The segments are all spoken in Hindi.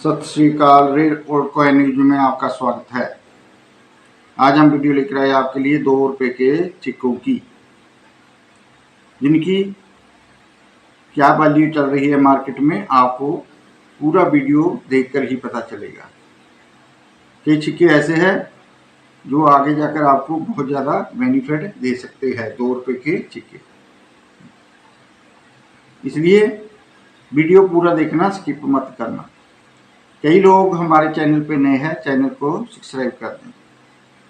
सत श्री अकाल। रेड और कॉइन न्यूज में आपका स्वागत है। आज हम वीडियो लेकर आए आपके लिए 2 रुपए के सिक्कों की, जिनकी क्या वैल्यू चल रही है मार्केट में। आपको पूरा वीडियो देखकर ही पता चलेगा। कई सिक्के ऐसे हैं जो आगे जाकर आपको बहुत ज़्यादा बेनिफिट दे सकते हैं। 2 रुपए के सिक्के, इसलिए वीडियो पूरा देखना, स्किप मत करना। कई लोग हमारे चैनल पे नए हैं, चैनल को सब्सक्राइब कर दें,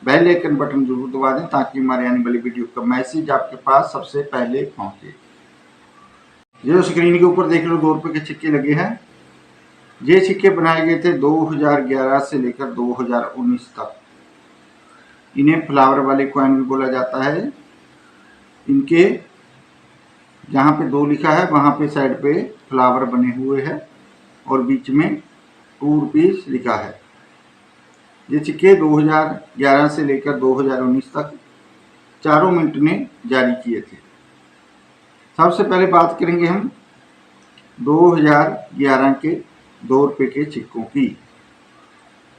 बेल आइकन बटन जरूर दबा दें ताकि हमारे आने वाली वीडियो का मैसेज आपके पास सबसे पहले पहुंचे। जो स्क्रीन के ऊपर देख लो 2 रुपए के सिक्के लगे हैं। ये सिक्के बनाए गए थे 2011 से लेकर 2019 तक। इन्हें फ्लावर वाले कॉइन भी बोला जाता है। इनके जहाँ पे 2 लिखा है वहाँ पे साइड पे फ्लावर बने हुए हैं और बीच में 2 रुपीस लिखा है। ये सिक्के 2011 से लेकर 2019 तक 4 मिनट ने जारी किए थे। सबसे पहले बात करेंगे हम 2011 के 2 रुपए के सिक्कों की।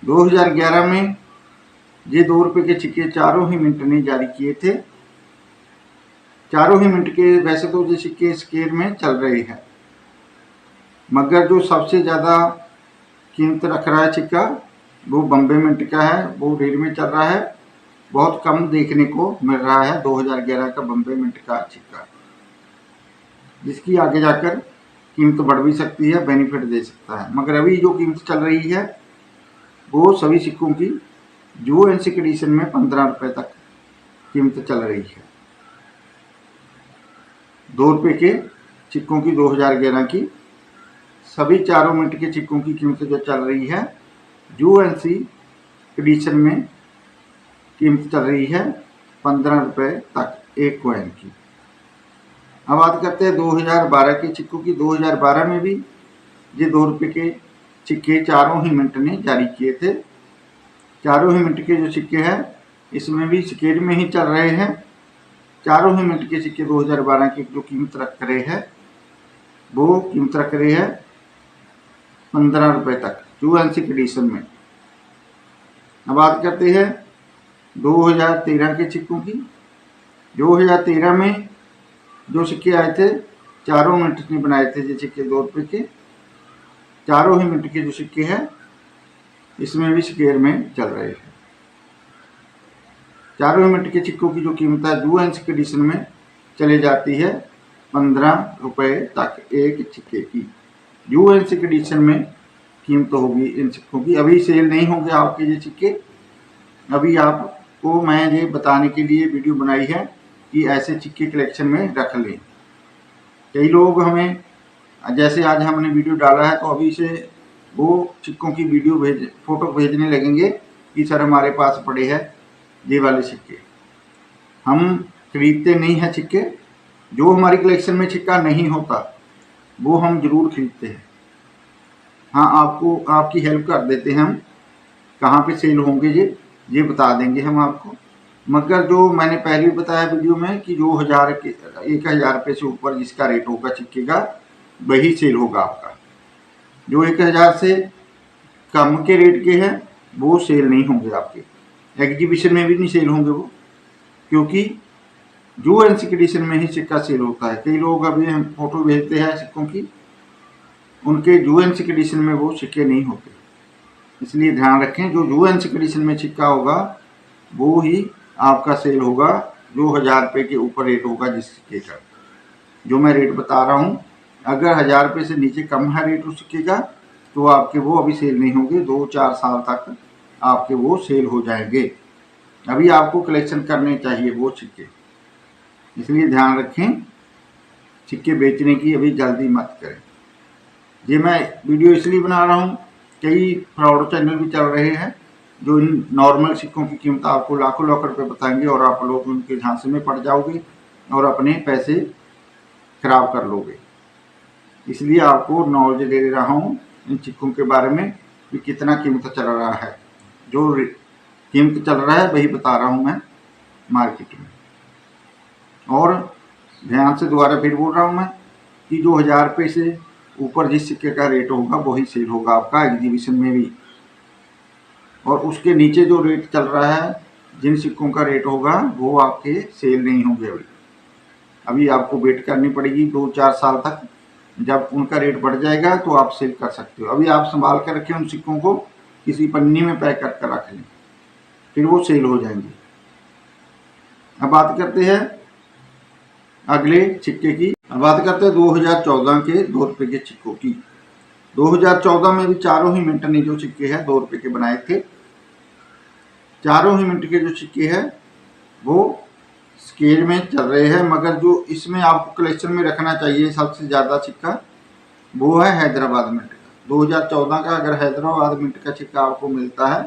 2011 में ये 2 रुपए के सिक्के 4 ही मिनट ने जारी किए थे। 4 ही मिनट के वैसे तो ये सिक्के स्केल में चल रहे हैं, मगर जो सबसे ज़्यादा कीमत रख रहा है सिक्का वो बॉम्बे मिंट का है। वो रेट में चल रहा है, बहुत कम देखने को मिल रहा है 2011 का बॉम्बे मिंट का सिक्का, जिसकी आगे जाकर कीमत बढ़ भी सकती है, बेनिफिट दे सकता है। मगर अभी जो कीमत चल रही है वो सभी सिक्कों की जो एनसी कंडीशन में 15 रुपए तक कीमत चल रही है। 2 रुपए के सिक्कों की 2011 की सभी 4 मिनट के सिक्कों की कीमत जो चल रही है यूएनसी कंडीशन में कीमत चल रही है 15 रुपए तक एक कॉइन की। अब बात करते हैं 2012 के सिक्कों की। 2012 में भी ये 2 रुपए के सिक्के 4 ही मिनट ने जारी किए थे। 4 ही मिनट के जो सिक्के हैं इसमें भी स्केल में ही चल रहे हैं। 4 ही मिनट के सिक्के 2012 की जो कीमत रख रहे हैं वो कीमत रख रहे हैं 15 रुपए तक यूएनसी कंडीशन में। अब बात करते हैं 2013 के सिक्कों की। 2013 में जो सिक्के आए थे 4 मिनट ने बनाए थे। ये सिक्के 2 रुपए के 4 ही मिनट के जो सिक्के हैं इसमें भी स्केल में चल रहे हैं। 4 मिनट के सिक्कों की जो कीमत है यूएनसी कंडीशन में चली जाती है 15 रुपए तक एक सिक्के की। यूएनसी कंडीशन में कीमत होगी इन सिक्कों की। अभी सेल नहीं होंगे आपके ये सिक्के। अभी आपको मैं ये बताने के लिए वीडियो बनाई है कि ऐसे सिक्के कलेक्शन में रख लें। कई लोग हमें जैसे आज हमने वीडियो डाला है तो अभी से वो सिक्कों की फोटो भेजने लगेंगे कि सर हमारे पास पड़े हैं ये वाले सिक्के। हम खरीदते नहीं हैं सिक्के। जो हमारी कलेक्शन में सिक्का नहीं होता वो हम जरूर खरीदते हैं। हाँ, आपको आपकी हेल्प कर देते हैं। हम कहाँ पे सेल होंगे ये बता देंगे हम आपको। मगर जो मैंने पहले भी बताया वीडियो में कि जो 1000 रुपये से ऊपर जिसका रेट होगा सिक्के का वही सेल होगा आपका। जो 1000 से कम के रेट के हैं वो सेल नहीं होंगे आपके। एग्जीबिशन में भी नहीं सेल होंगे वो, क्योंकि जो एनसी कंडीशन में ही सिक्का सेल होता है। कई लोग अभी हम फोटो भेजते हैं सिक्कों की, उनके यूएनसी कंडीशन में वो सिक्के नहीं होते। इसलिए ध्यान रखें, जो यूएनसी कंडीशन में सिक्का होगा वो ही आपका सेल होगा। जो 1000 रुपये के ऊपर रेट होगा जिस सिक्के का, जो मैं रेट बता रहा हूँ, अगर 1000 रुपये से नीचे कम है रेट उस सिक्के का तो आपके वो अभी सेल नहीं होंगे। 2-4 साल तक आपके वो सेल हो जाएंगे। अभी आपको कलेक्शन करने चाहिए वो सिक्के, इसलिए ध्यान रखें, सिक्के बेचने की अभी जल्दी मत करें। ये मैं वीडियो इसलिए बना रहा हूँ, कई फ्रॉड चैनल भी चल रहे हैं जो इन नॉर्मल सिक्कों की कीमत आपको लाखों रुपए बताएंगे और आप लोग उनके झांसे में पड़ जाओगे और अपने पैसे खराब कर लोगे। इसलिए आपको नॉलेज दे रहा हूँ इन सिक्कों के बारे में कि कितना कीमत चल रहा है। जो कीमत चल रहा है वही बता रहा हूँ मैं मार्केट में। और ध्यान से दोबारा फिर बोल रहा हूँ मैं कि जो 1000 रुपये से ऊपर जिस सिक्के का रेट होगा वही सेल होगा आपका एग्जीबिशन में भी, और उसके नीचे जो रेट चल रहा है जिन सिक्कों का रेट होगा वो आपके सेल नहीं होंगे। अभी आपको वेट करनी पड़ेगी 2-4 साल तक, जब उनका रेट बढ़ जाएगा तो आप सेल कर सकते हो। अभी आप संभाल कर रखें उन सिक्कों को, किसी पन्नी में पैक कर रख लें, फिर वो सेल हो जाएंगे। अब बात करते हैं अगले सिक्के की। अब बात करते हैं 2014 के 2 रुपये के सिक्कों की। 2014 में भी चारों ही मिनट ने जो सिक्के हैं 2 रुपये के बनाए थे। चारों ही मिनट के जो सिक्के हैं वो स्केल में चल रहे हैं, मगर जो इसमें आपको कलेक्शन में रखना चाहिए सबसे ज़्यादा सिक्का वो है हैदराबाद मिंट का। 2014 का अगर हैदराबाद मिंट का सिक्का आपको मिलता है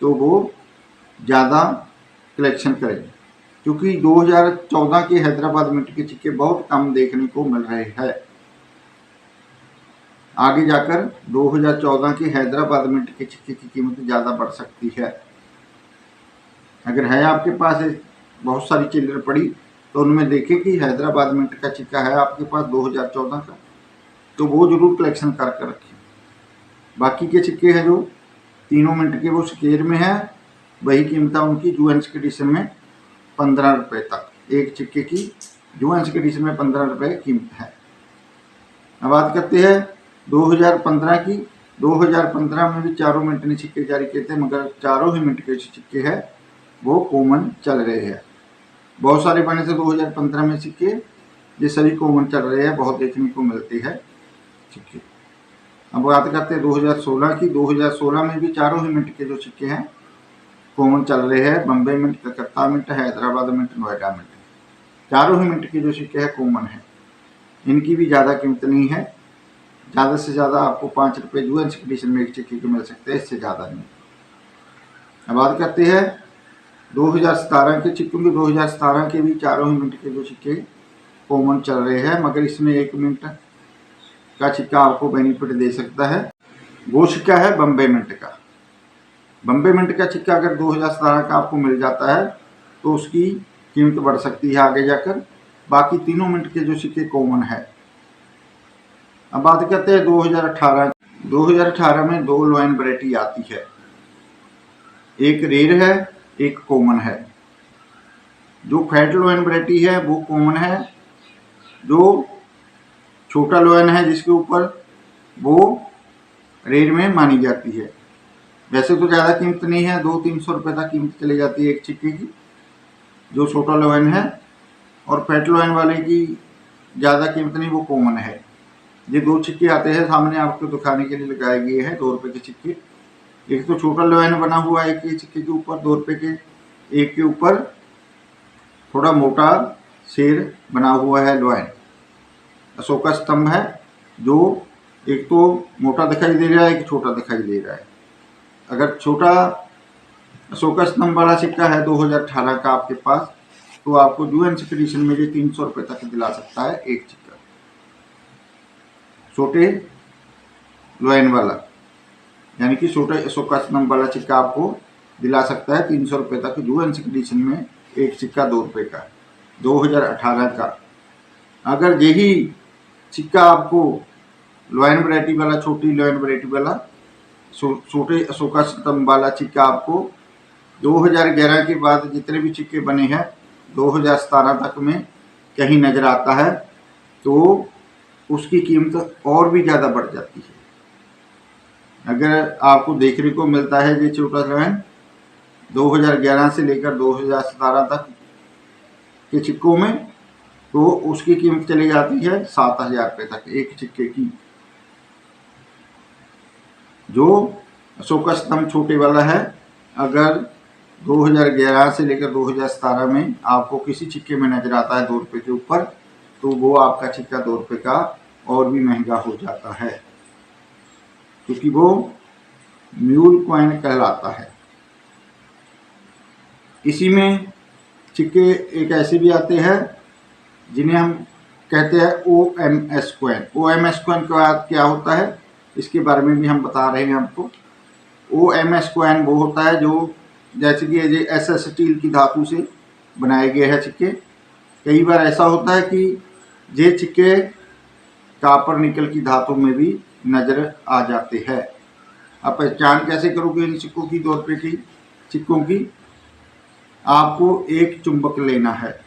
तो वो ज़्यादा कलेक्शन करें, क्योंकि 2014 के हैदराबाद मिंट के सिक्के बहुत कम देखने को मिल रहे हैं। आगे जाकर 2014 के हैदराबाद मिंट के सिक्के की कीमत ज़्यादा बढ़ सकती है। अगर है आपके पास बहुत सारी चिल्लर पड़ी तो उनमें देखें कि हैदराबाद मिंट का सिक्का है आपके पास 2014 का, तो वो जरूर कलेक्शन करके रखें। बाकी के सिक्के हैं जो तीनों मिनट के वो स्केल में है, वही कीमत उनकी जुएंस कंडीशन में 15 रुपये तक। एक सिक्के की जुएंस कंडीशन में 15 रुपये कीमत है। अब बात करते हैं 2015 की। 2015 में भी चारों मिनट ने सिक्के जारी किए थे, मगर चारों ही मिनट के सिक्के हैं वो कॉमन चल रहे हैं। बहुत सारे बने थे 2015 में सिक्के, ये सभी कॉमन चल रहे हैं, बहुत देखने को मिलते हैं सिक्के। अब बात करते हैं 2016 की। 2016 में भी चारों ही मिनट के जो सिक्के हैं कॉमन चल रहे हैं। Bombay mint, Calcutta mint, Hyderabad mint, Noida mint, चारों ही मिनट के जो सिक्के हैं कॉमन है। इनकी भी ज़्यादा कीमत नहीं है, ज़्यादा से ज़्यादा आपको 5 रुपये जुएंस कंडीशन में एक सिक्के के मिल सकते हैं, इससे ज़्यादा नहीं। अब बात करते हैं 2017 के सिक्कों की। 2017 के भी चारों ही मिनट के जो सिक्के कॉमन चल रहे हैं, मगर इसमें 1 मिनट का सिक्का आपको बेनिफिट दे सकता है। वो सिक्का है बम्बई मिंट का। बम्बई मिंट का सिक्का अगर 2017 का आपको मिल जाता है तो उसकी कीमत बढ़ सकती है आगे जाकर। बाकी तीनों मिनट के जो सिक्के कॉमन है। अब बात करते हैं 2018। 2018 में 2 लोइन वैरायटी आती है, एक रेयर है, एक कॉमन है। जो फैट लोइन वैरायटी है वो कॉमन है, जो छोटा लोइन है जिसके ऊपर वो रेयर में मानी जाती है। वैसे तो ज़्यादा कीमत नहीं है, 200-300 रुपये तक कीमत चली जाती है एक सिक्के की, जो छोटा लोइन है। और फैट लोइन वाले की ज़्यादा कीमत नहीं, वो कॉमन है। ये 2 सिक्के आते हैं सामने आपको दिखाने के लिए लगाए गए हैं 2 रुपये के सिक्के। एक तो छोटा लोइन बना हुआ है एक ही सिक्के के ऊपर 2 रुपये के, एक के ऊपर थोड़ा मोटा शेर बना हुआ है लोइन। अशोका स्तंभ है, जो एक तो मोटा दिखाई दे रहा है, एक छोटा दिखाई दे रहा है। अगर छोटा अशोका स्तंभ वाला सिक्का है 2018 का आपके पास, तो आपको जुएंस कंडीशन में ये 300 रुपये तक दिला सकता है एक सिक्का। छोटे लोइन वाला यानी कि छोटे अशोका स्तंभ वाला सिक्का आपको दिला सकता है 300 रुपये तक जुएंस कंडीशन में एक सिक्का 2 रुपये का 2018 का। अगर यही सिक्का आपको लोइन वैरायटी वाला, छोटी लोइन वैरायटी वाला, छोटे अशोका स्तंभ वाला सिक्का आपको 2011 के बाद जितने भी सिक्के बने हैं 2017 तक में कहीं नज़र आता है, तो उसकी कीमत और भी ज़्यादा बढ़ जाती है। अगर आपको देखने को मिलता है ये छोटा लोइन 2011 से लेकर 2017 तक के सिक्कों में, तो उसकी कीमत चली जाती है 7,000 रुपये तक एक सिक्के की। जो अशोका स्तंभ छोटे वाला है, अगर 2011 से लेकर 2017 में आपको किसी सिक्के में नजर आता है 2 रुपये के ऊपर, तो वो आपका सिक्का 2 रुपये का और भी महंगा हो जाता है, क्योंकि वो म्यूल कॉइन कहलाता है। इसी में सिक्के एक ऐसे भी आते हैं जिन्हें हम कहते हैं OMS कॉइन। OMS कॉइन क्या होता है इसके बारे में भी हम बता रहे हैं आपको। OMS कॉइन वो होता है जो जैसे कि ये SS स्टील की धातु से बनाए गए हैं सिक्के। कई बार ऐसा होता है कि ये सिक्के कॉपर निकल की धातु में भी नजर आ जाते हैं। अब पहचान कैसे करोगे इन सिक्कों की, 2 रुपये की सिक्कों की? आपको एक चुंबक लेना है,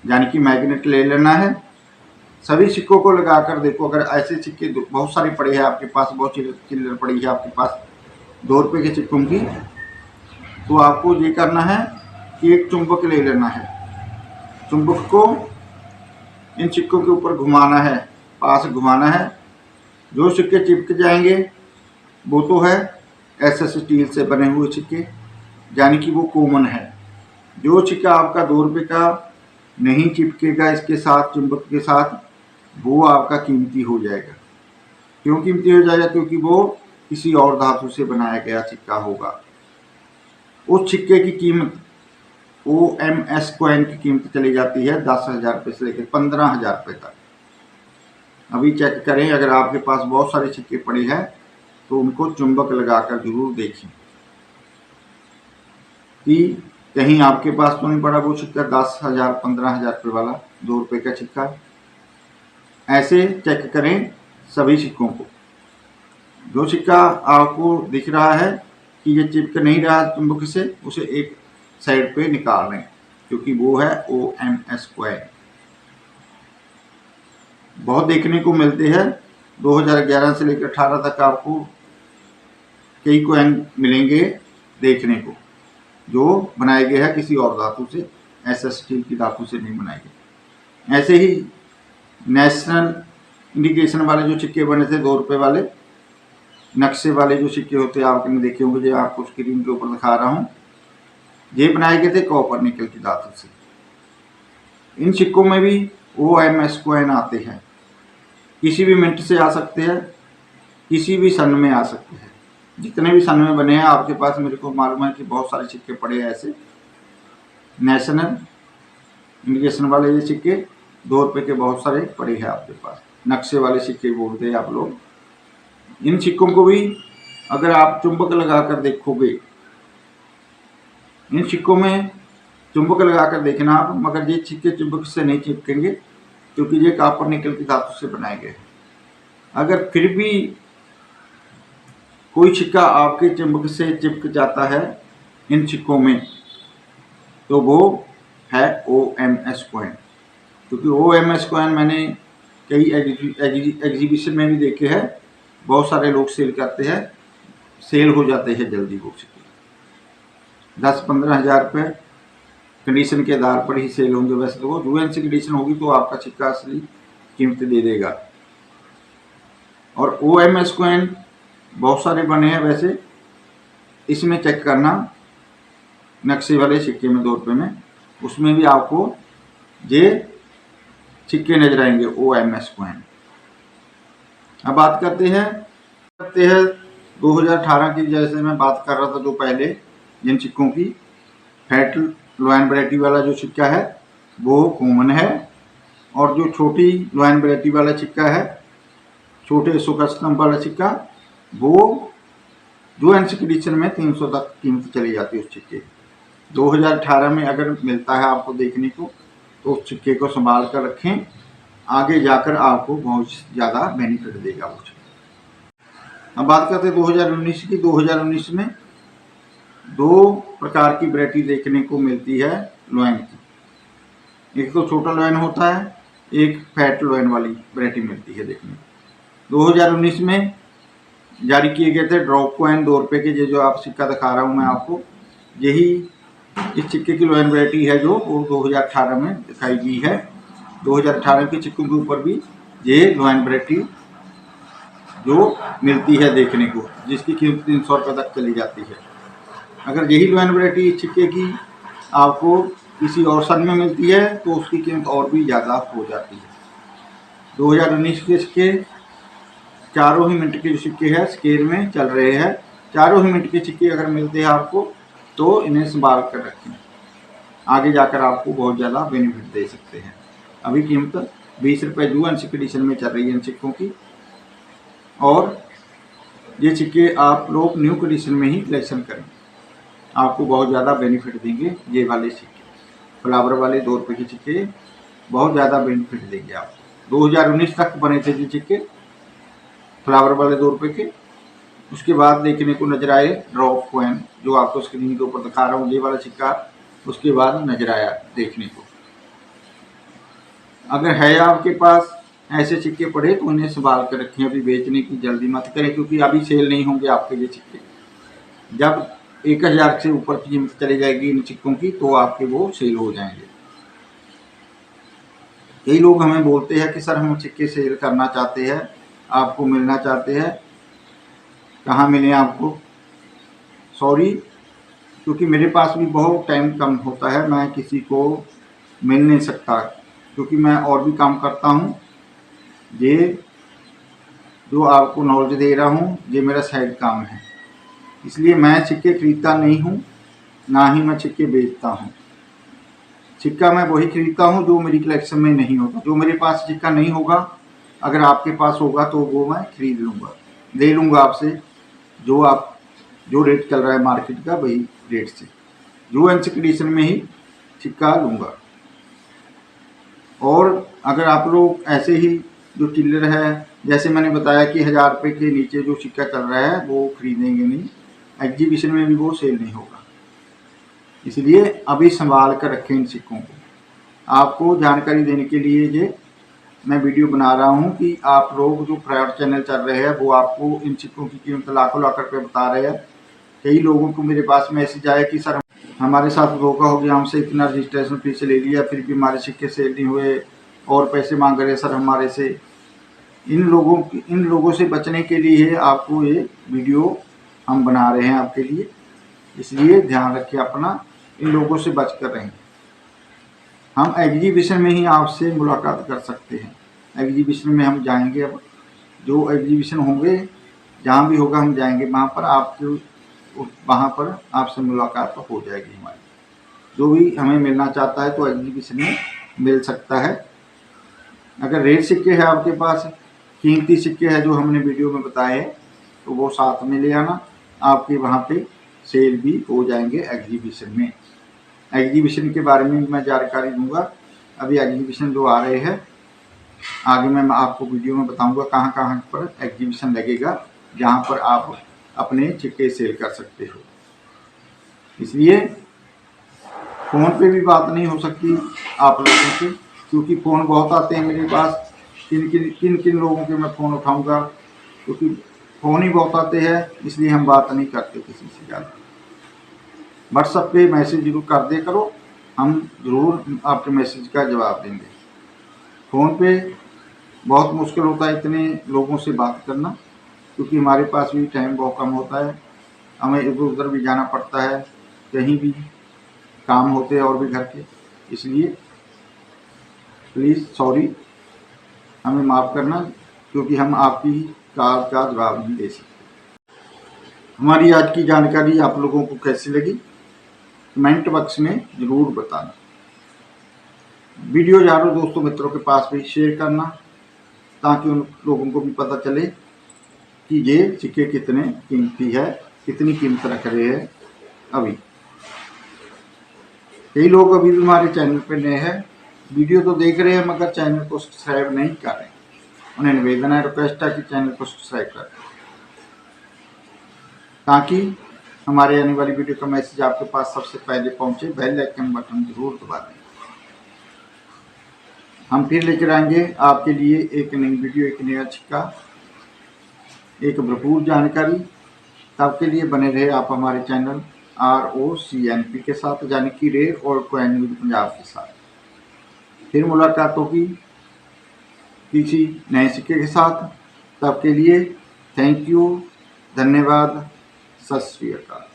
यानी कि मैग्नेट ले लेना है। सभी सिक्कों को लगाकर देखो, अगर ऐसे सिक्के बहुत सारे पड़े हैं आपके पास, बहुत चिल्लर पड़ी है आपके पास 2 रुपये के सिक्कों की, तो आपको ये करना है कि एक चुंबक ले लेना है। चुंबक को इन सिक्कों के ऊपर घुमाना है, पास घुमाना है। जो सिक्के चिपक जाएंगे वो तो है एसएस स्टील से बने हुए सिक्के, यानी कि वो कॉमन है। जो सिक्का आपका 2 रुपये का नहीं चिपकेगा इसके साथ, चुंबक के साथ, वो आपका कीमती हो जाएगा। क्यों कीमती हो जाएगा? क्योंकि वो किसी और धातु से बनाया गया सिक्का होगा। उस सिक्के की कीमत OMS कॉइन की कीमत चली जाती है 10,000 रुपये से लेकर 15,000 रुपये तक। अभी चेक करें, अगर आपके पास बहुत सारे सिक्के पड़े हैं तो उनको चुंबक लगाकर जरूर देखें कि कहीं आपके पास तो नहीं पड़ा वो सिक्का 10,000 15,000 रुपये वाला 2 रुपये का सिक्का। ऐसे चेक करें सभी सिक्कों को। जो सिक्का आपको दिख रहा है कि ये चिपक नहीं रहा चुंबक से, उसे एक साइड पे निकाल लें, क्योंकि वो है OMS कॉइन। बहुत देखने को मिलते हैं, 2011 से लेकर 18 तक आपको कई कॉइन मिलेंगे देखने को, जो बनाए गए हैं किसी और धातु से, एसएस स्टील की धातु से नहीं बनाए गए। ऐसे ही नेशनल इंडिकेशन वाले जो सिक्के बने थे 2 रुपये वाले, नक्शे वाले जो सिक्के होते हैं आपने देखे होंगे, जो आपको स्क्रीन के ऊपर दिखा रहा हूँ, ये बनाए गए थे कॉपर निकल की धातु से। इन सिक्कों में भी OMS कॉइन आते हैं, किसी भी मिनट से आ सकते हैं, किसी भी सन में आ सकते हैं। जितने भी सन में बने हैं आपके पास, मेरे को मालूम है कि बहुत सारे सिक्के पड़े हैं ऐसे नेशनल इंडिकेशन वाले। ये सिक्के 2 रुपये के बहुत सारे पड़े हैं आपके पास, नक्शे वाले सिक्के बोलते हैं आप लोग। इन सिक्कों को भी अगर आप चुंबक लगाकर देखोगे, इन सिक्कों में चुंबक लगाकर देखना आप, मगर ये सिक्के चुंबक से नहीं चिपकेंगे क्योंकि ये कॉपर निकल की धातु से बनाए गए हैं। अगर फिर भी कोई सिक्का आपके चुंबक से चिपक जाता है इन सिक्कों में, तो वो है OMS कॉइन। क्योंकि OMS कॉइन मैंने कई एग्जीबिशन में भी देखे हैं, बहुत सारे लोग सेल करते हैं, सेल हो जाते हैं जल्दी वो सिक्के। 10-15 हज़ार रुपये कंडीशन के आधार पर ही सेल होंगे। वैसे तो वो UNC कंडीशन होगी तो आपका सिक्का असली कीमत दे देगा। और OMS कॉइन बहुत सारे बने हैं वैसे, इसमें चेक करना नक्शे वाले सिक्के में 2 रुपये में, उसमें भी आपको ये सिक्के नजर आएंगे OMS कॉइन। अब बात करते हैं 2018 की, जैसे मैं बात कर रहा था जो पहले, जिन सिक्कों की फैट लॉयन वैरायटी वाला जो सिक्का है वो कॉमन है, और जो छोटी लॉयन वैरायटी वाला सिक्का है, छोटे सुकस्तम वाला सिक्का, वो UNC कंडीशन में 300 तक कीमत चली जाती है उस सिक्के। 2018 में अगर मिलता है आपको देखने को, तो उस सिक्के को संभाल कर रखें, आगे जाकर आपको बहुत ज़्यादा बेनिफिट देगा वो सिक्का। अब बात करते हैं 2019 की। 2019 में 2 प्रकार की वैरायटी देखने को मिलती है लॉयन की। एक तो छोटा लॉयन होता है, एक फैट लॉयन वाली वैरायटी मिलती है देखने को। 2019 में जारी किए गए थे ड्रॉप कॉइन 2 रुपये के, ये जो आप सिक्का दिखा रहा हूँ मैं आपको, यही इस सिक्के की लॉयन वैरायटी है जो वो 2018 में दिखाई गई है। 2018 के सिक्कों के ऊपर भी ये लॉयन वैरायटी जो मिलती है देखने को, जिसकी कीमत 300 रुपये तक चली जाती है। अगर यही लॉयन वैरायटी इस सिक्के की आपको किसी और सन में मिलती है तो उसकी कीमत और भी ज़्यादा हो जाती है। 2019 के सिक्के चारों ही मिनट के जो सिक्के हैं स्केल में चल रहे हैं, चारों ही मिनट के सिक्के अगर मिलते हैं आपको तो इन्हें संभाल कर रखें, आगे जाकर आपको बहुत ज़्यादा बेनिफिट दे सकते हैं। अभी कीमत 20 रुपये UNC कंडीशन में चल रही है इन सिक्कों की, और ये सिक्के आप लोग न्यू कंडीशन में ही कलेक्शन करें, आपको बहुत ज़्यादा बेनिफिट देंगे। ये वाले सिक्के फ्लावर वाले 2 रुपये के सिक्के बहुत ज़्यादा बेनिफिट देंगे आपको। 2019 तक बने थे जी सिक्के फ्लावर वाले 2 रुपये के। उसके बाद देखने को नजर आए ड्रॉप कॉइन, जो आपको स्क्रीन के ऊपर दिखा रहा हूँ, ये वाला सिक्का उसके बाद नजर आया देखने को। अगर है आपके पास ऐसे सिक्के पड़े तो उन्हें संभाल कर रखें, अभी बेचने की जल्दी मत करें, क्योंकि अभी सेल नहीं होंगे आपके ये सिक्के। जब 1000 से ऊपर की कीमत चली जाएगी इन सिक्कों की तो आपके वो सेल हो जाएंगे। कई लोग हमें बोलते हैं कि सर हम सिक्के सेल करना चाहते हैं, आपको मिलना चाहते हैं, कहाँ मिलें आपको? सॉरी, क्योंकि मेरे पास भी बहुत टाइम कम होता है, मैं किसी को मिल नहीं सकता, क्योंकि मैं और भी काम करता हूँ। ये जो आपको नॉलेज दे रहा हूँ ये मेरा साइड काम है, इसलिए मैं सिक्के खरीदता नहीं हूँ, ना ही मैं सिक्के बेचता हूँ। सिक्का मैं वही खरीदता हूँ जो मेरी कलेक्शन में नहीं होता। जो मेरे पास सिक्का नहीं होगा, अगर आपके पास होगा तो वो मैं खरीद लूँगा, ले लूँगा आपसे, जो रेट चल रहा है मार्केट का वही रेट से यूएनसी कंडीशन में ही सिक्का लूँगा। और अगर आप लोग ऐसे ही जो चिल्लर है, जैसे मैंने बताया कि 1000 रुपये के नीचे जो सिक्का चल रहा है वो खरीदेंगे नहीं, एग्जीबिशन में भी वो सेल नहीं होगा। इसलिए अभी संभाल कर रखें इन सिक्कों को। आपको जानकारी देने के लिए ये मैं वीडियो बना रहा हूँ कि आप लोग जो फ्रॉड चैनल चल रहे हैं वो आपको इन सिक्कों की कीमत लाखों लाख रुपये बता रहे हैं। कई लोगों को मेरे पास मैसेज आया कि सर हमारे साथ धोखा हो गया, हमसे इतना रजिस्ट्रेशन फीस ले लिया, फिर भी हमारे सिक्के सेल नहीं हुए और पैसे मांग रहे सर हमारे से। इन लोगों से बचने के लिए आपको ये वीडियो हम बना रहे हैं आपके लिए, इसलिए ध्यान रखिए अपना, इन लोगों से बच कर रहें। हम एग्जीबिशन में ही आपसे मुलाकात कर सकते हैं। एग्जीबिशन में हम जाएंगे, अब जो एग्जीबिशन होंगे जहाँ भी होगा हम जाएंगे, वहाँ पर आपसे मुलाकात हो जाएगी हमारी। जो भी हमें मिलना चाहता है तो एग्जीबिशन में मिल सकता है। अगर रेट सिक्के है आपके पास, कीमती सिक्के है जो हमने वीडियो में बताए हैं, तो वो साथ में ले आना, आपके वहाँ पे सेल भी हो जाएंगे एग्जीबिशन में। एग्जीबिशन के बारे में मैं जानकारी दूंगा, अभी एग्जीबिशन जो आ रहे हैं आगे मैं आपको वीडियो में बताऊंगा कहाँ कहाँ पर एग्जीबिशन लगेगा, जहाँ पर आप अपने सिक्के सेल कर सकते हो। इसलिए फ़ोन पे भी बात नहीं हो सकती आप लोगों से, क्योंकि फ़ोन बहुत आते हैं मेरे पास। किन किन लोगों के मैं फ़ोन उठाऊंगा, क्योंकि फ़ोन ही बहुत आते हैं, इसलिए हम बात नहीं करते किसी से ज़्यादा। व्हाट्सएप पे मैसेज जरूर कर दे करो, हम ज़रूर आपके मैसेज का जवाब देंगे। फ़ोन पे बहुत मुश्किल होता है इतने लोगों से बात करना, क्योंकि हमारे पास भी टाइम बहुत कम होता है, हमें इधर उधर भी जाना पड़ता है, कहीं भी काम होते हैं और भी घर के, इसलिए प्लीज़ सॉरी, हमें माफ़ करना, क्योंकि हम आपकी कॉल का जवाब नहीं दे सकते। हमारी आज की जानकारी आप लोगों को कैसी लगी कमेंट बॉक्स में ज़रूर बताना। वीडियो यारों दोस्तों मित्रों के पास भी शेयर करना, ताकि उन लोगों को भी पता चले कि ये सिक्के कितने कीमती है, कितनी कीमत रख रहे हैं। अभी कई लोग अभी भी हमारे चैनल पर नए हैं, वीडियो तो देख रहे हैं मगर चैनल को सब्सक्राइब नहीं कर रहे। उन्हें निवेदन है, रिक्वेस्ट है कि चैनल को सब्सक्राइब करें, ताकि हमारे आने वाली वीडियो का मैसेज आपके पास सबसे पहले पहुंचे। बेल आइकन बटन जरूर दबा दें। हम फिर लेकर आएंगे आपके लिए एक नई वीडियो, एक नया सिक्का, एक भरपूर जानकारी। तब के लिए बने रहे आप हमारे चैनल ROCNP के साथ, यानी कि रेयर और कॉइन विद पंजाब के साथ। फिर मुलाकात होगी किसी नए सिक्के के साथ। तब के लिए थैंक यू, धन्यवाद, सत श्री अकाल।